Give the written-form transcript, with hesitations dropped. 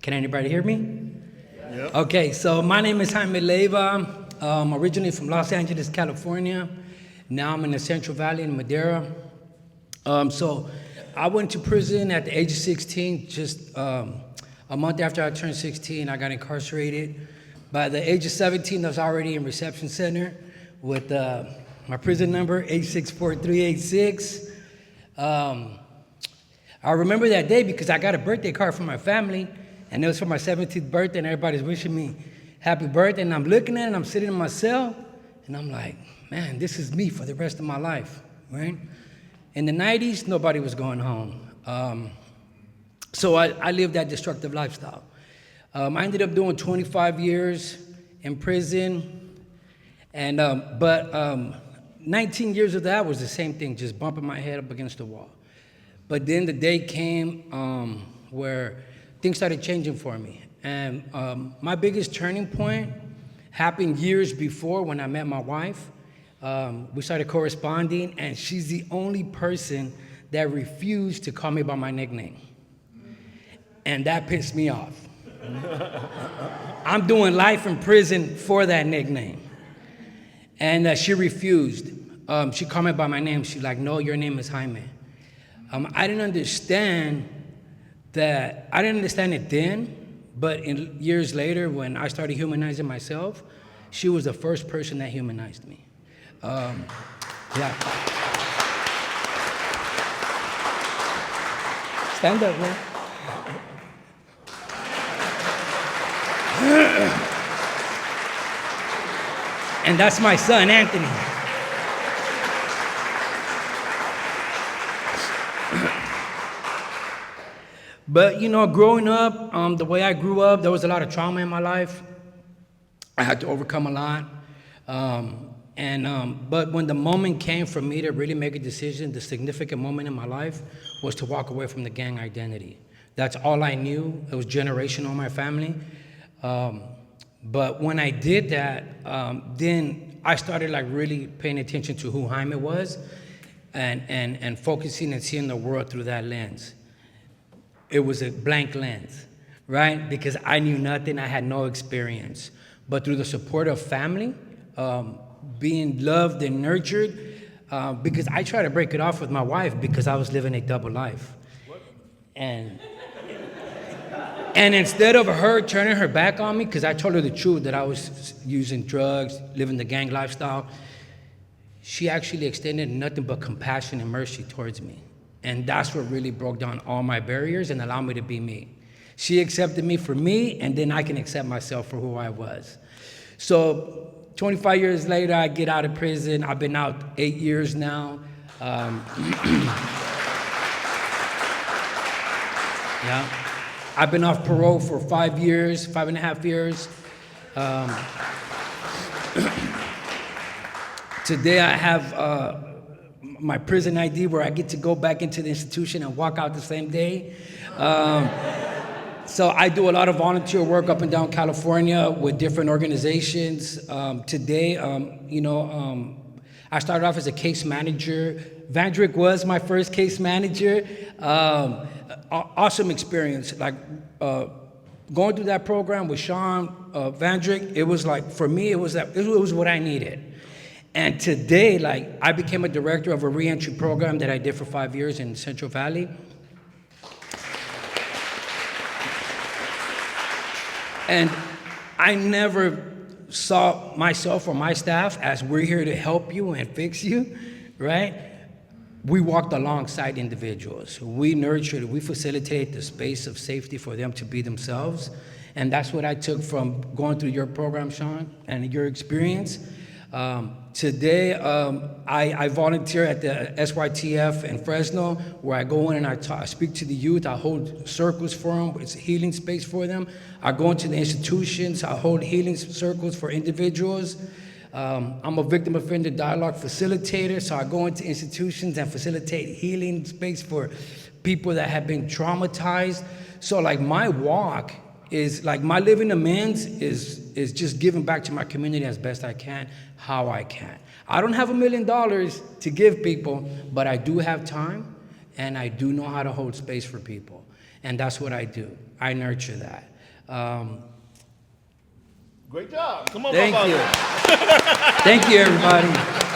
Can anybody hear me? Yep. Okay, so my name is Jaime Leyva. I'm originally from Los Angeles, California. Now I'm in the Central Valley in Madera. So I went to prison at the age of 16. Just a month after I turned 16, I got incarcerated. By the age of 17, I was already in reception center with my prison number, 864-386. I remember that day because I got a birthday card from my family, and it was for my 17th birthday, and everybody's wishing me happy birthday. And I'm looking at it, and I'm sitting in my cell, and I'm like, man, this is me for the rest of my life, right? In the 90s, nobody was going home. So I lived that destructive lifestyle. I ended up doing 25 years in prison, and but 19 years of that was the same thing, just bumping my head up against the wall. But then the day came where things started changing for me. And my biggest turning point happened years before when I met my wife. We started corresponding, and she's the only person that refused to call me by my nickname. And that pissed me off. I'm doing life in prison for that nickname. And she refused. She called me by my name. She's like, no, your name is Jaime. I didn't understand it then, but years later, when I started humanizing myself, she was the first person that humanized me. Yeah. Stand up, man. And that's my son, Anthony. But, growing up, the way I grew up, there was a lot of trauma in my life. I had to overcome a lot. But when the moment came for me to really make a decision, the significant moment in my life was to walk away from the gang identity. That's all I knew. It was generational in my family. But when I did that, then I started really paying attention to who Jaime was and focusing and seeing the world through that lens. It was a blank lens, right? Because I knew nothing, I had no experience. But through the support of family, being loved and nurtured, because I tried to break it off with my wife because I was living a double life. And instead of her turning her back on me, because I told her the truth that I was using drugs, living the gang lifestyle, she actually extended nothing but compassion and mercy towards me. And that's what really broke down all my barriers and allowed me to be me. She accepted me for me, and then I can accept myself for who I was. So 25 years later, I get out of prison. I've been out 8 years now. Yeah. I've been off parole for 5 years, 5.5 years. Today I have my prison ID where I get to go back into the institution and walk out the same day. So I do a lot of volunteer work up and down California with different organizations. Today, I started off as a case manager. Vandrick was my first case manager. Awesome experience. Going through that program with Sean Vandrick, it was for me, it was what I needed. And today, I became a director of a reentry program that I did for 5 years in Central Valley. And I never saw myself or my staff as we're here to help you and fix you, right? We walked alongside individuals. We nurtured, we facilitated the space of safety for them to be themselves. And that's what I took from going through your program, Sean, and your experience. Today, I volunteer at the SYTF in Fresno, where I go in and I speak to the youth. I hold circles for them. It's a healing space for them. I go into the institutions. I hold healing circles for individuals. I'm a victim offender dialogue facilitator, so I go into institutions and facilitate healing space for people that have been traumatized. So my walk is my living amends is just giving back to my community as best I can, how I can. I don't have $1 million to give people, but I do have time, and I do know how to hold space for people. And that's what I do. I nurture that. Great job. Come on, Thank you. Thank you, everybody.